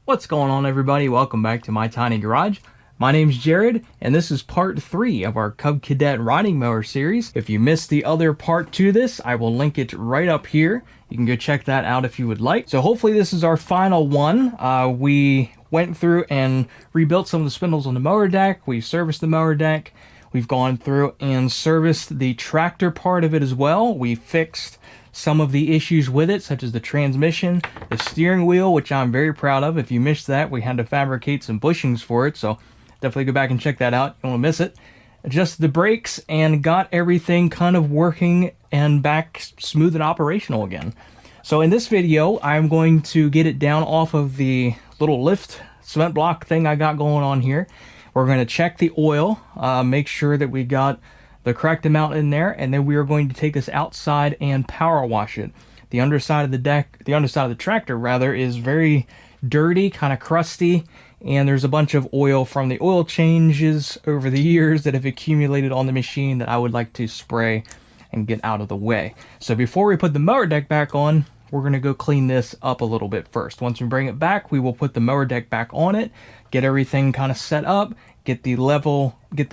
What's going on, everybody? Welcome back to my tiny garage. My name's Jared, and this is part 3 of our Cub Cadet riding mower series. If you missed the other part to this, I will link it right up here. You can go check that out if you would like. So hopefully this is our final one. We went through and rebuilt some of the spindles on the mower deck. We serviced the mower deck. We've gone through and serviced the tractor part of it as well. We fixed some of the issues with it, such as the transmission, the steering wheel, which I'm very proud of. If you missed that, we had to fabricate some bushings for it, so definitely go back and check that out. You don't want to miss it. Adjusted the brakes and got everything kind of working and back smooth and operational again. So in this video, I'm going to get it down off of the little lift cement block thing I got going on here. We're going to check the oil, make sure that we got the correct amount in there, and then we are going to take this outside and power wash it. The underside of the deck, the underside of the tractor rather, is very dirty, kind of crusty, and there's a bunch of oil from the oil changes over the years that have accumulated on the machine that I would like to spray and get out of the way. So before we put the mower deck back on, we're going to go clean this up a little bit first. Once we bring it back, we will put the mower deck back on it, get everything kind of set up, get the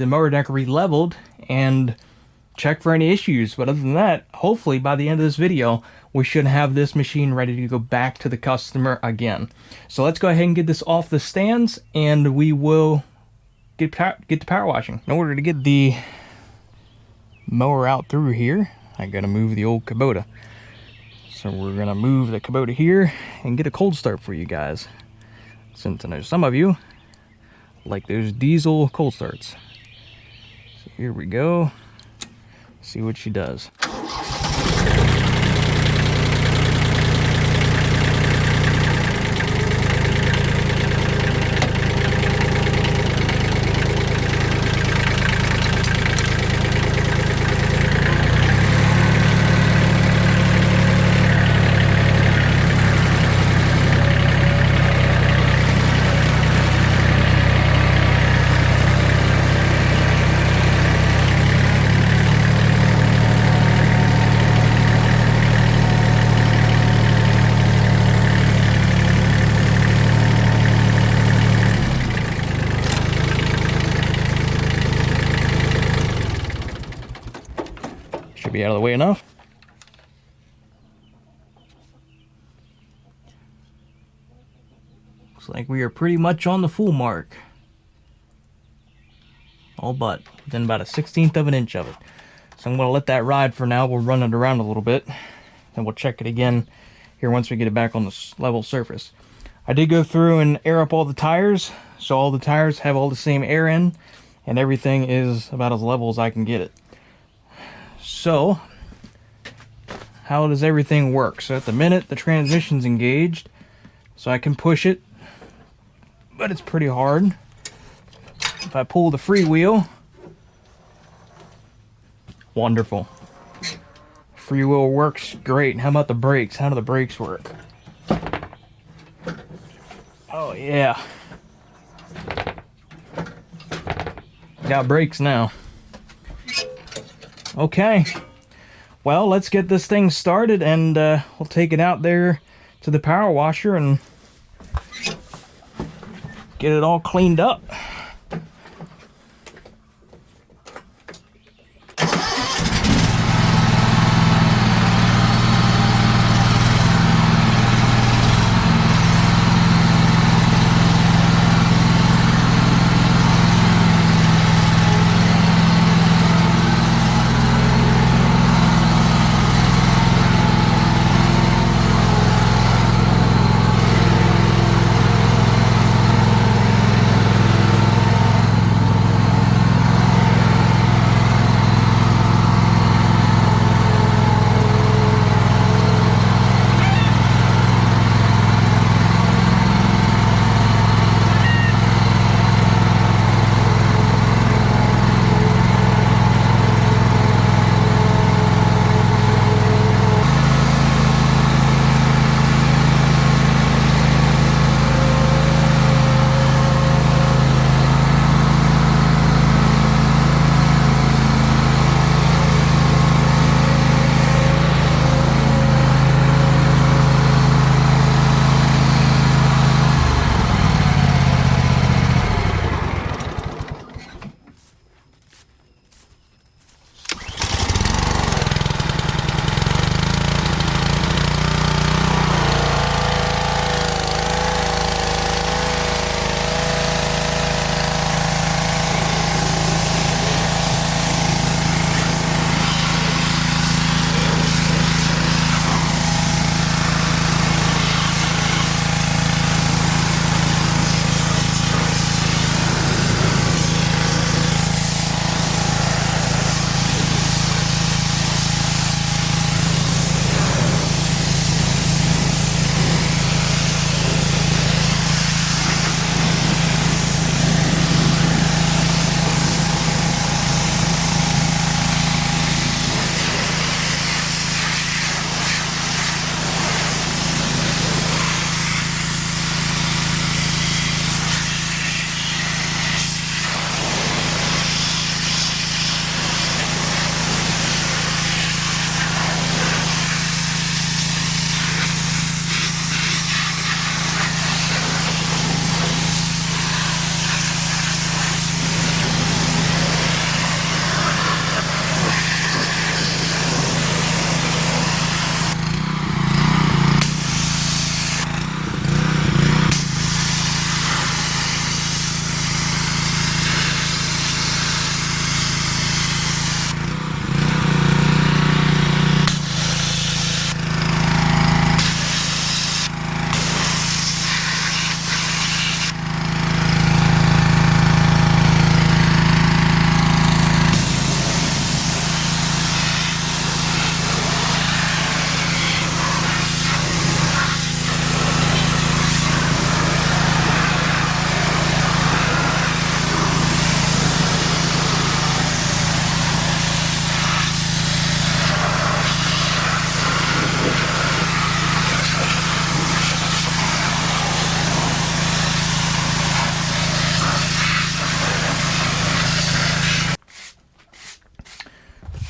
mower deck re-leveled, and check for any issues. But other than that, hopefully by the end of this video, we should have this machine ready to go back to the customer again. So let's go ahead and get this off the stands, and we will get to power washing. In order to get the mower out through here, I gotta move the old Kubota. So we're gonna move the Kubota here and get a cold start for you guys, since I know some of you like those diesel cold starts. So here we go. See what she does. Should be out of the way enough. Looks like we are pretty much on the full mark. All but within about a 1/16 of an inch of it. So I'm going to let that ride for now. We'll run it around a little bit, and we'll check it again here once we get it back on the level surface. I did go through and air up all the tires, so all the tires have all the same air in, and everything is about as level as I can get it. So, how does everything work? So at the minute, the transmission's engaged, so I can push it, but it's pretty hard. If I pull the freewheel, wonderful. Freewheel works great. How about the brakes? How do the brakes work? Oh yeah. Got brakes now. Okay, well, let's get this thing started, and we'll take it out there to the power washer and get it all cleaned up.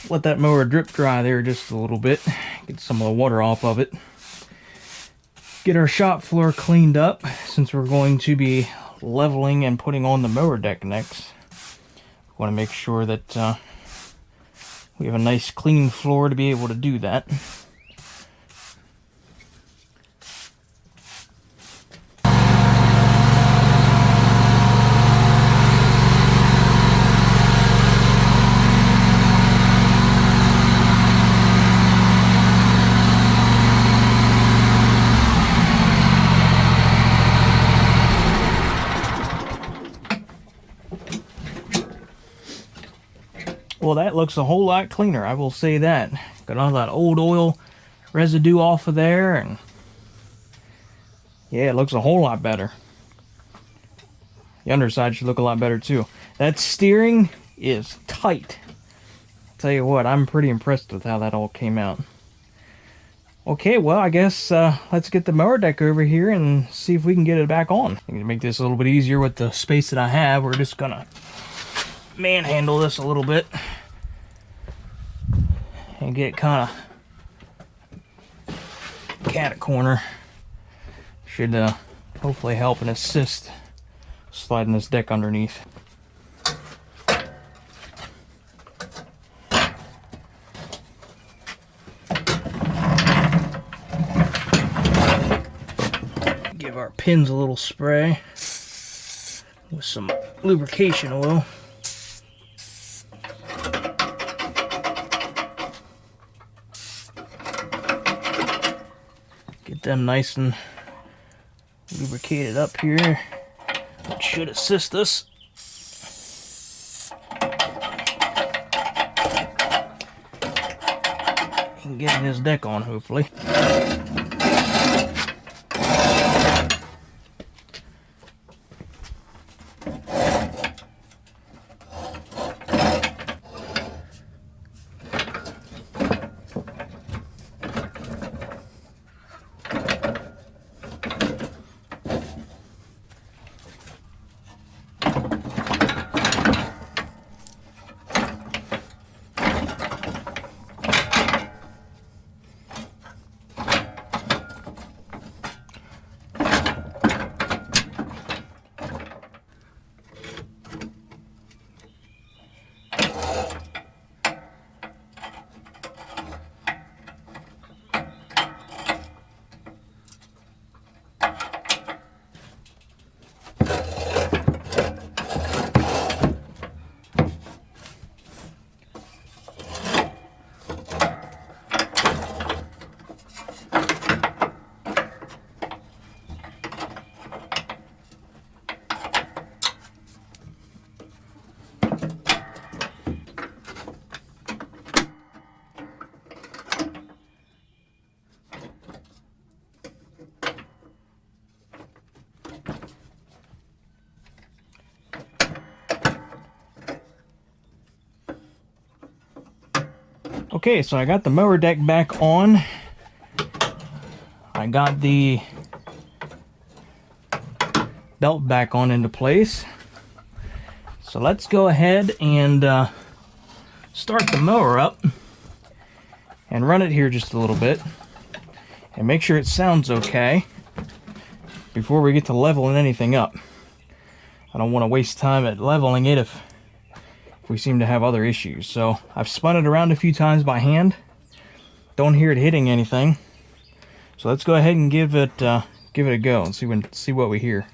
let that mower drip dry there just a little bit. Get some of the water off of it. Get our shop floor cleaned up since we're going to be leveling and putting on the mower deck next. We want to make sure that we have a nice clean floor to be able to do that. Well, that looks a whole lot cleaner, I will say that. Got all that old oil residue off of there, and yeah, it looks a whole lot better. The underside should look a lot better too. That steering is tight. I'll tell you what, I'm pretty impressed with how that all came out. Okay, well, I guess let's get the mower deck over here and see if we can get it back on. I think to make this a little bit easier with the space that I have, we're just gonna manhandle this a little bit and get kind of cat corner. Should hopefully help and assist sliding this deck underneath. Give our pins a little spray with some lubrication oil. Get them nice and lubricated up here, which should assist us. in getting this deck on, hopefully. Okay, so I got the mower deck back on. I got the belt back on into place. So let's go ahead and start the mower up and run it here just a little bit and make sure it sounds okay before we get to leveling anything up. I don't want to waste time at leveling it if we seem to have other issues. So I've spun it around a few times by hand. Don't hear it hitting anything. So let's go ahead and give it a go and see what we hear.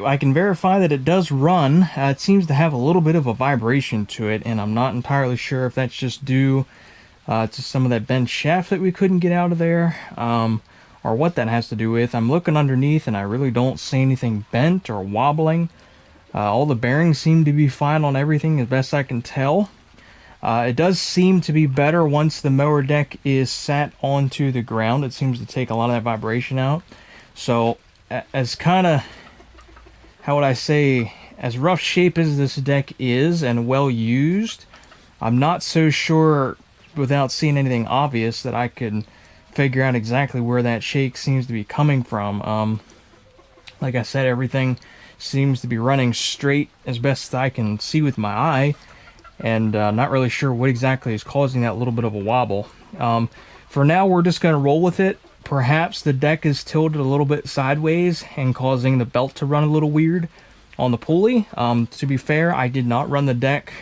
I can verify that it does run. It seems to have a little bit of a vibration to it, and I'm not entirely sure if that's just due to some of that bent shaft that we couldn't get out of there, or what that has to do with. I'm looking underneath and I really don't see anything bent or wobbling. All the bearings seem to be fine on everything as best I can tell. It does seem to be better once the mower deck is sat onto the ground. It seems to take a lot of that vibration out. So as kind of, how would I say, as rough shape as this deck is and well used, I'm not so sure without seeing anything obvious that I could figure out exactly where that shake seems to be coming from. Like I said, everything seems to be running straight as best I can see with my eye, and not really sure what exactly is causing that little bit of a wobble. For now, we're just going to roll with it. Perhaps the deck is tilted a little bit sideways and causing the belt to run a little weird on the pulley. To be fair, I did not run the deck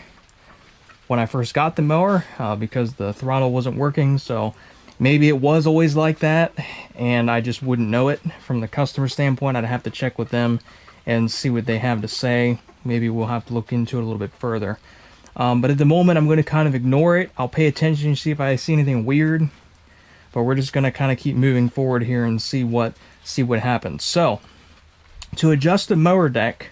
when I first got the mower because the throttle wasn't working, so maybe it was always like that and I just wouldn't know it. From the customer standpoint, I'd have to check with them and see what they have to say. Maybe we'll have to look into it a little bit further. But at the moment, I'm going to kind of ignore it. I'll pay attention and see if I see anything weird, but we're just going to kind of keep moving forward here and see what happens. So, to adjust the mower deck,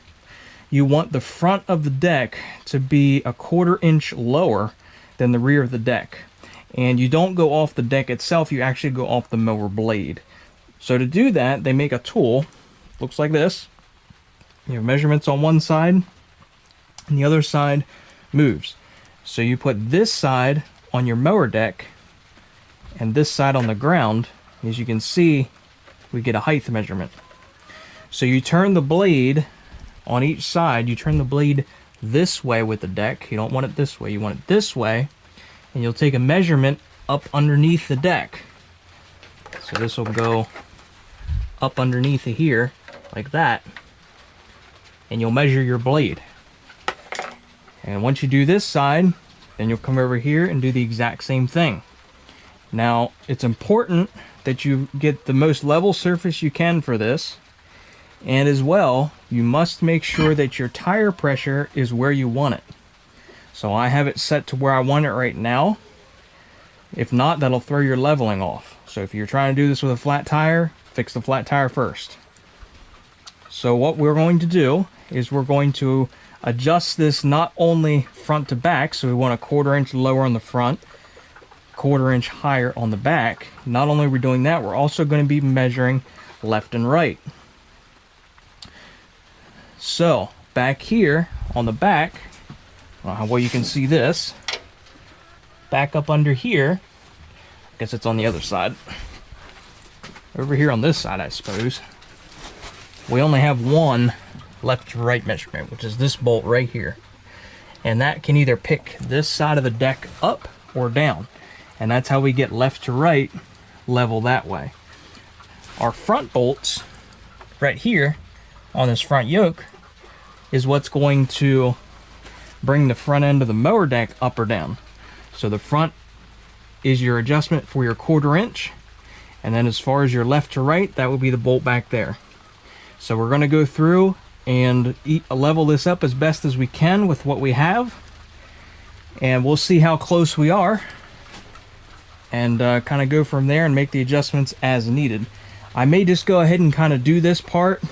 you want the front of the deck to be a 1/4 inch lower than the rear of the deck. And you don't go off the deck itself, you actually go off the mower blade. So to do that, they make a tool, looks like this. You have measurements on one side, and the other side moves. So you put this side on your mower deck, and this side on the ground. As you can see, we get a height measurement. So you turn the blade on each side, you turn the blade this way with the deck. You don't want it this way, you want it this way. And you'll take a measurement up underneath the deck. So this will go up underneath of here, like that. And you'll measure your blade. And once you do this side, then you'll come over here and do the exact same thing. Now, it's important that you get the most level surface you can for this. And as well, you must make sure that your tire pressure is where you want it. So I have it set to where I want it right now. If not, that'll throw your leveling off. So if you're trying to do this with a flat tire, fix the flat tire first. So what we're going to do is we're going to adjust this not only front to back, so we want a 1/4 inch lower on the front, 1/4 inch higher on the back. Not only are we doing that, we're also going to be measuring left and right. So back here on the back, I don't know how well you can see this, back up under here, I guess it's on the other side, over here on this side I suppose, we only have one left to right measurement, which is this bolt right here, and that can either pick this side of the deck up or down, and that's how we get left to right level that way. Our front bolts right here on this front yoke is what's going to bring the front end of the mower deck up or down. So the front is your adjustment for your 1/4 inch, and then as far as your left to right, that would be the bolt back there. So we're going to go through and level this up as best as we can with what we have, and we'll see how close we are, and kind of go from there and make the adjustments as needed. I may just go ahead and kind of do this part.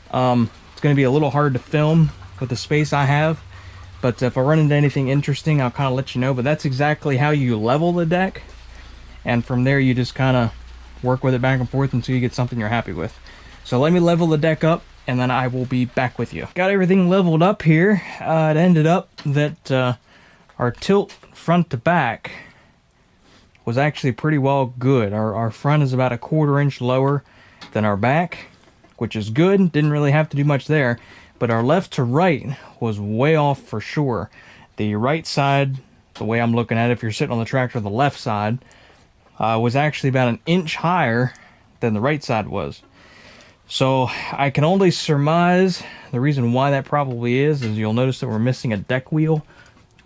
It's going to be a little hard to film with the space I have, but if I run into anything interesting, I'll kind of let you know. But that's exactly how you level the deck, and from there you just kind of work with it back and forth until you get something you're happy with. So let me level the deck up, and then I will be back with you. Got everything leveled up here. It ended up that our tilt front to back was actually pretty well good. Our front is about a 1/4 inch lower than our back, which is good. Didn't really have to do much there. But our left to right was way off for sure. The right side, the way I'm looking at it, if you're sitting on the tractor, the left side was actually about 1 inch higher than the right side was. So I can only surmise the reason why that probably is you'll notice that we're missing a deck wheel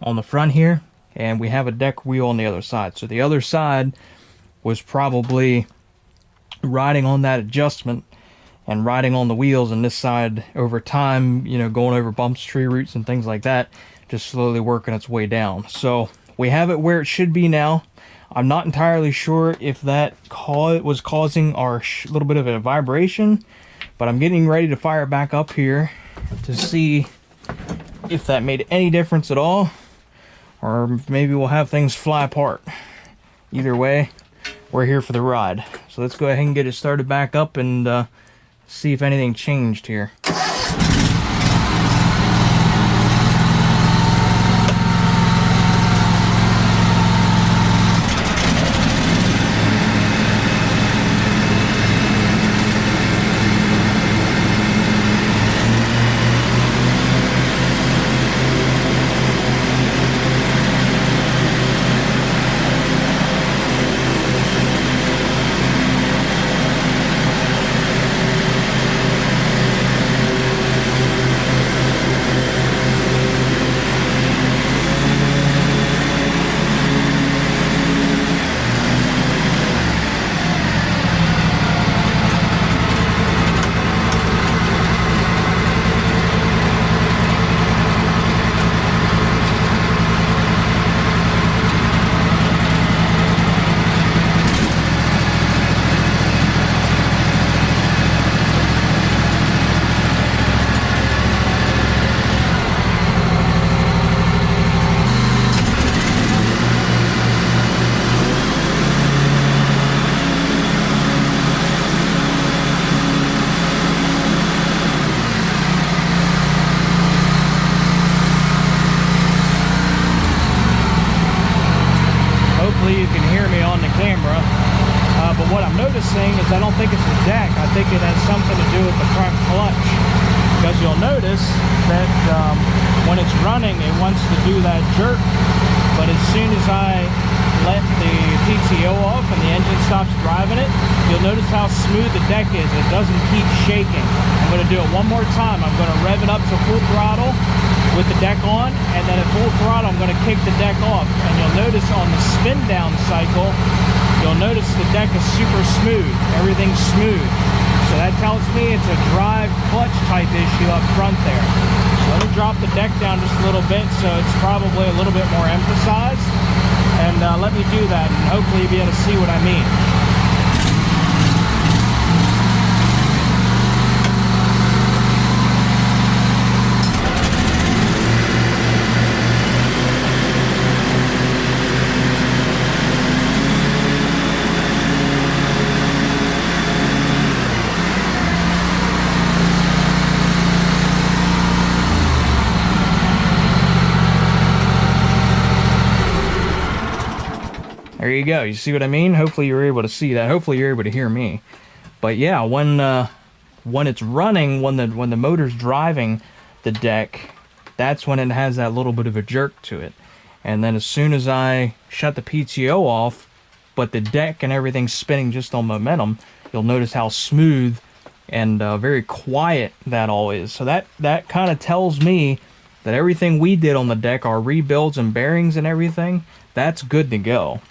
on the front here, and we have a deck wheel on the other side. So the other side was probably riding on that adjustment, and riding on the wheels, and this side over time, you know, going over bumps, tree roots, and things like that, just slowly working its way down. So we have it where it should be now. I'm not entirely sure if that was causing our little bit of a vibration, but I'm getting ready to fire it back up here to see if that made any difference at all, or maybe we'll have things fly apart. Either way, we're here for the ride. So let's go ahead and get it started back up and see if anything changed here. You can hear me on the camera, but what I'm noticing is I don't think it's the deck. I think it has something to do with the front clutch, because you'll notice that when it's running it wants to do that jerk, but as soon as I let the PTO off and the engine stops driving it, you'll notice how smooth the deck is. It doesn't keep shaking. I'm going to do it one more time. I'm going to rev it up to full throttle with the deck on, and then at full throttle I'm going to kick the deck off, and you'll notice on the spin down cycle, you'll notice the deck is super smooth. Everything's smooth. So that tells me it's a drive clutch type issue up front there. So let me drop the deck down just a little bit so it's probably a little bit more emphasized, and let me do that, and hopefully you'll be able to see what I mean. There you go. You see what I mean? Hopefully you're able to see that. Hopefully you're able to hear me. But yeah, when it's running, when the motor's driving the deck, that's when it has that little bit of a jerk to it. And then as soon as I shut the PTO off, but the deck and everything's spinning just on momentum, you'll notice how smooth and very quiet that all is. So that kind of tells me that everything we did on the deck, our rebuilds and bearings and everything, that's good to go.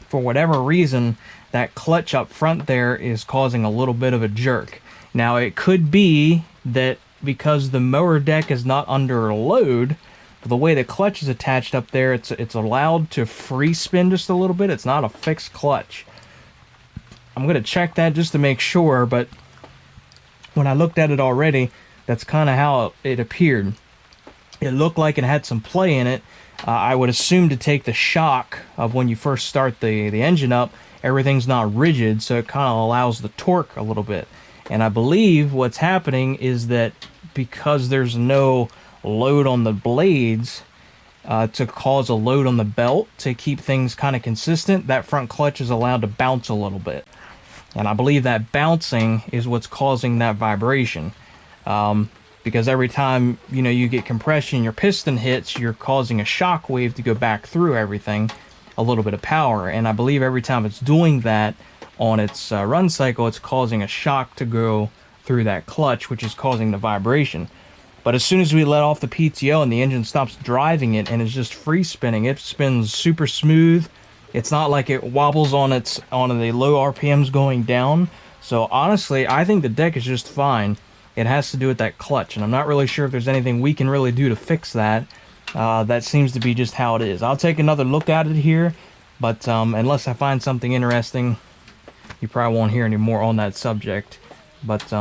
For whatever reason, that clutch up front there is causing a little bit of a jerk. Now it could be that because the mower deck is not under a load, the way the clutch is attached up there, it's allowed to free spin just a little bit. It's not a fixed clutch. I'm going to check that just to make sure, but when I looked at it already, that's kind of how it appeared. It looked like it had some play in it. I would assume to take the shock of when you first start the engine up, everything's not rigid, so it kind of allows the torque a little bit. And I believe what's happening is that because there's no load on the blades to cause a load on the belt to keep things kind of consistent, that front clutch is allowed to bounce a little bit. And I believe that bouncing is what's causing that vibration. Because every time you get compression, your piston hits, you're causing a shock wave to go back through everything, a little bit of power. And I believe every time it's doing that on its run cycle, it's causing a shock to go through that clutch, which is causing the vibration. But as soon as we let off the PTO and the engine stops driving it and it's just free spinning, it spins super smooth. It's not like it wobbles on the low RPMs going down. So honestly, I think the deck is just fine. It has to do with that clutch, and I'm not really sure if there's anything we can really do to fix that. That seems to be just how it is. I'll take another look at it here, but unless I find something interesting, you probably won't hear any more on that subject. But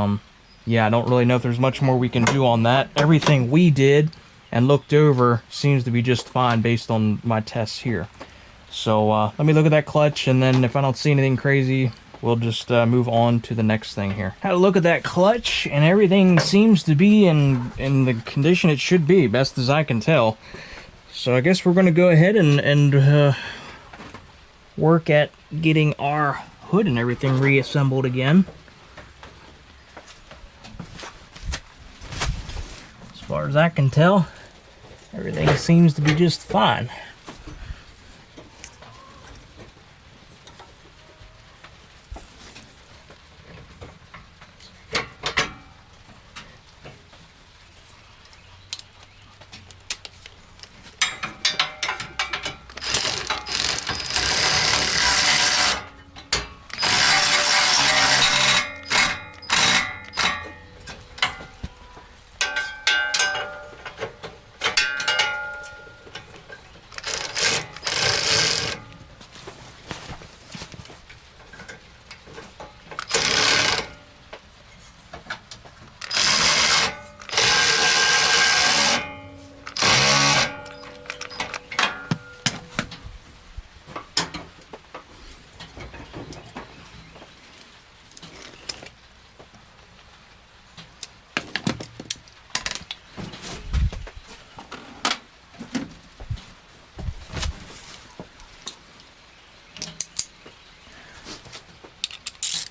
yeah, I don't really know if there's much more we can do on that. Everything we did and looked over seems to be just fine based on my tests here. So let me look at that clutch, and then if I don't see anything crazy, we'll just move on to the next thing here. Had a look at that clutch, and everything seems to be in the condition it should be, best as I can tell. So I guess we're going to go ahead and work at getting our hood and everything reassembled again. As far as I can tell, everything seems to be just fine.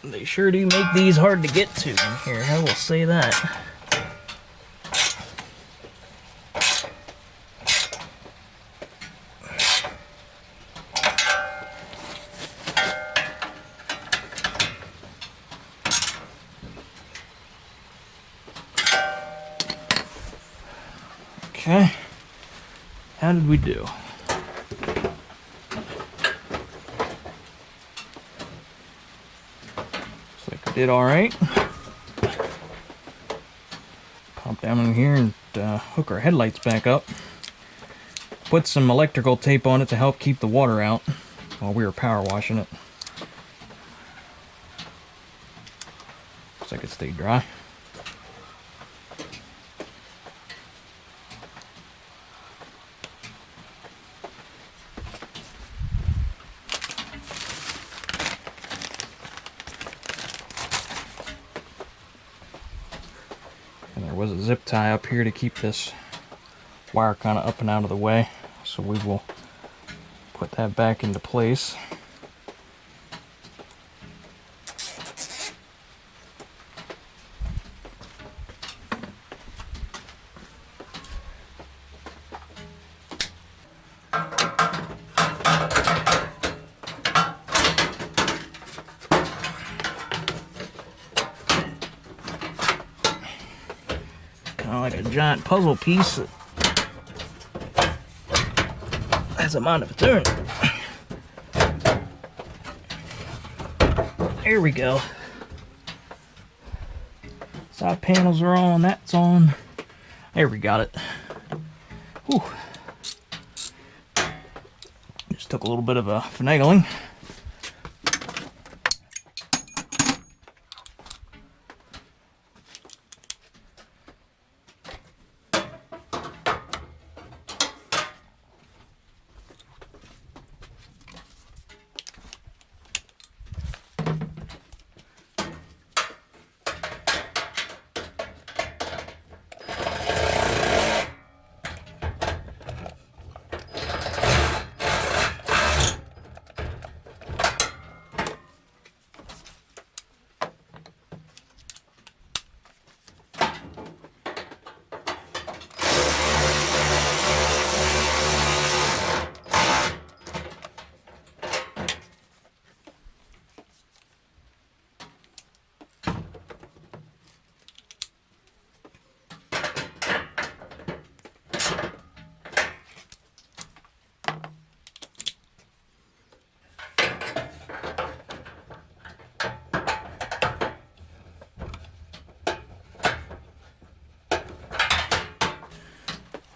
They sure do make these hard to get to in here, I will say that. Okay, how did we do? Did all right. Pop down in here and hook our headlights back up. Put some electrical tape on it to help keep the water out while we were power washing it. Looks like it stayed dry. Was a zip tie up here to keep this wire kind of up and out of the way, so we will put that back into place. Like a giant puzzle piece that has a mind of its own. There we go. Side panels are on, that's on. There, we got it. Whew. Just took a little bit of a finagling.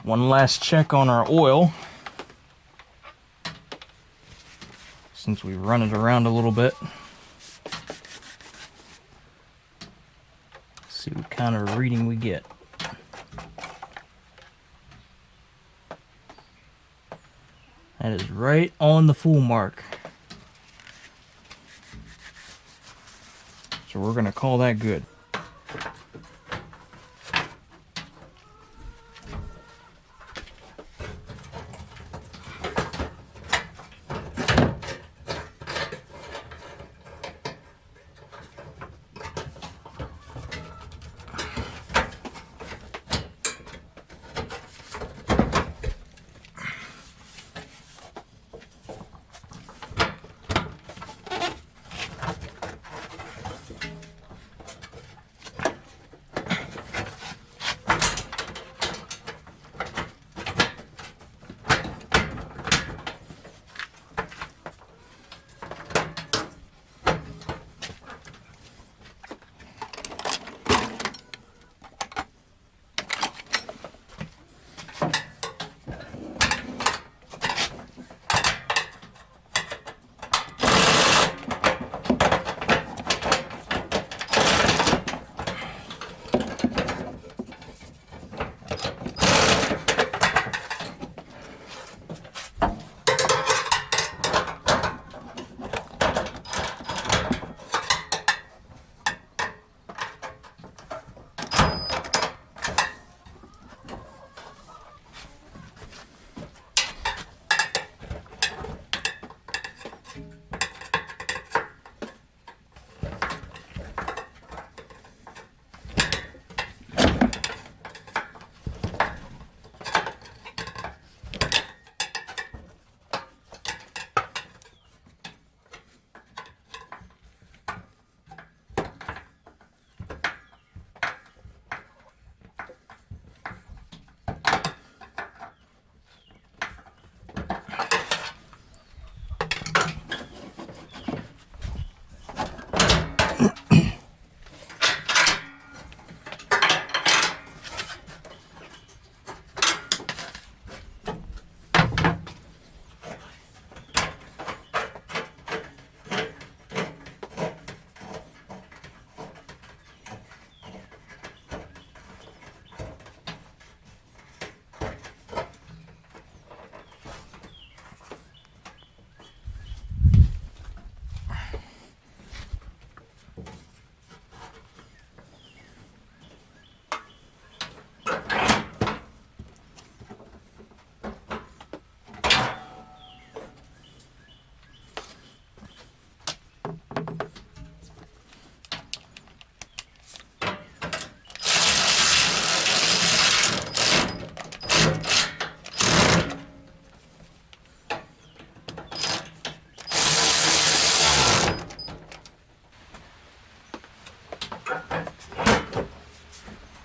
One last check on our oil, since we run it around a little bit. See what kind of reading we get. That is right on the full mark. So we're going to call that good.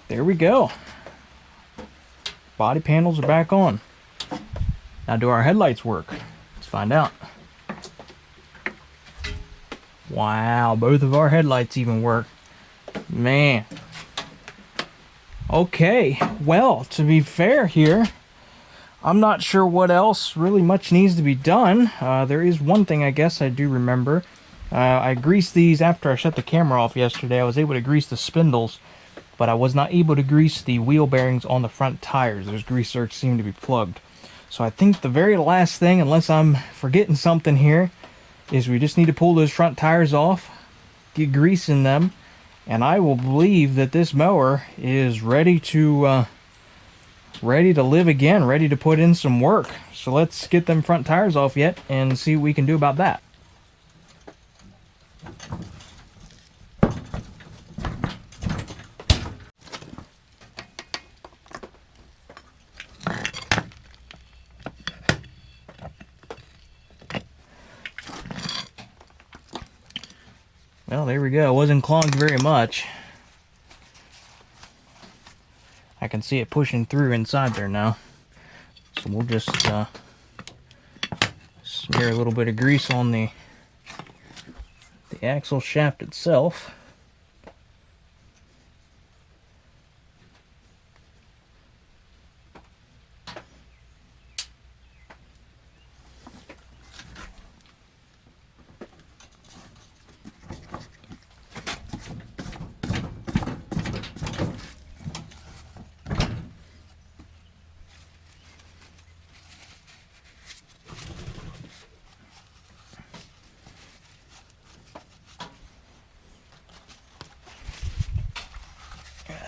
There we go. Body panels are back on. Now, do our headlights work? Let's find out. Wow, both of our headlights even work. Man. Okay, well, to be fair here, I'm not sure what else really much needs to be done. There is one thing I guess I do remember. I greased these after I shut the camera off yesterday. I was able to grease the spindles, but I was not able to grease the wheel bearings on the front tires. Those grease zerks seem to be plugged. So I think the very last thing, unless I'm forgetting something here, is we just need to pull those front tires off, get grease in them, and I will believe that this mower is ready to live again, ready to put in some work. So let's get them front tires off yet and see what we can do about that. Well, there we go. It wasn't clogged very much. I can see it pushing through inside there now. So we'll just smear a little bit of grease on the axle shaft itself.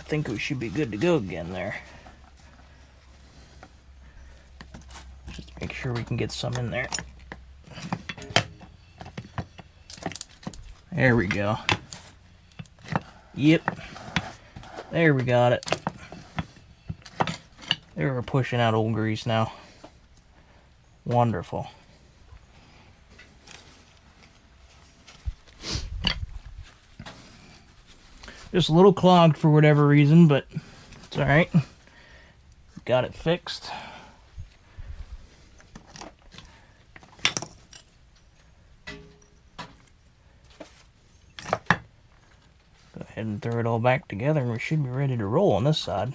think we should be good to go again there. Just make sure we can get some in there. There we go. Yep. There we got it. There, we're pushing out old grease now. Wonderful. Just a little clogged for whatever reason, but it's alright. Got it fixed. Go ahead and throw it all back together and we should be ready to roll on this side.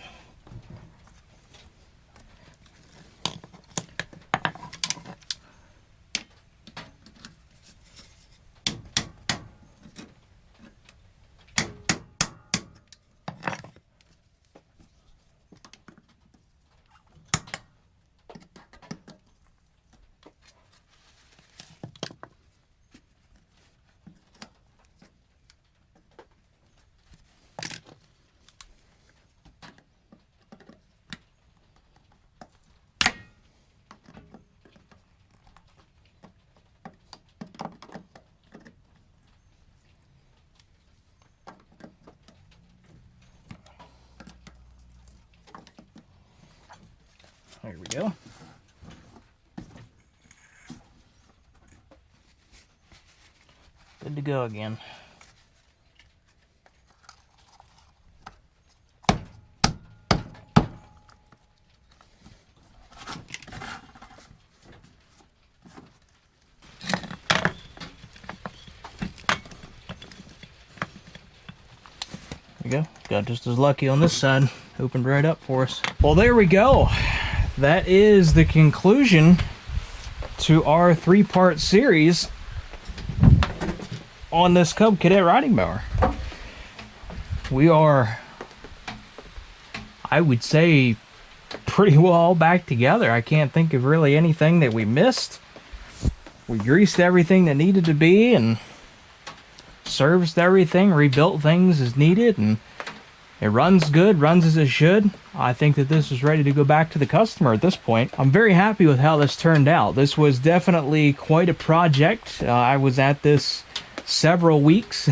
There we go. Good to go again. There we go. Got just as lucky on this side. Opened right up for us. Well, there we go. That is the conclusion to our 3-part series on this Cub Cadet riding mower. We are, I would say, pretty well back together. I can't think of really anything that we missed. We greased everything that needed to be and serviced everything, rebuilt things as needed, and it runs good, runs as it should. I think that this is ready to go back to the customer at this point. I'm very happy with how this turned out. This was definitely quite a project. I was at this several weeks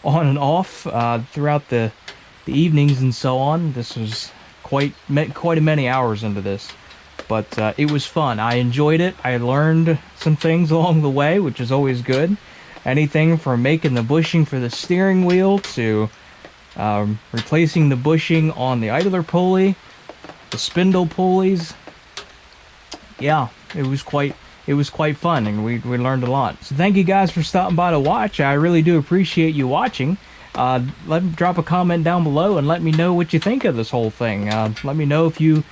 on and off throughout the evenings and so on. This was quite a many hours into this, but it was fun. I enjoyed it. I learned some things along the way, which is always good. Anything from making the bushing for the steering wheel to replacing the bushing on the idler pulley, the spindle pulleys. Yeah, it was quite fun, and we learned a lot. So thank you guys for stopping by to watch. I really do appreciate you watching. Drop a comment down below and let me know what you think of this whole thing. Let me know if you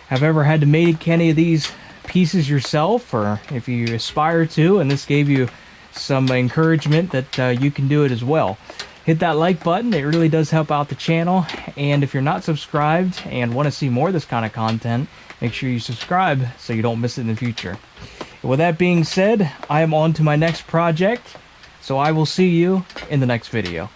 have ever had to make any of these pieces yourself, or if you aspire to, and this gave you some encouragement that you can do it as well. Hit that like button. It really does help out the channel. And if you're not subscribed and want to see more of this kind of content, make sure you subscribe so you don't miss it in the future. With that being said, I am on to my next project, so I will see you in the next video.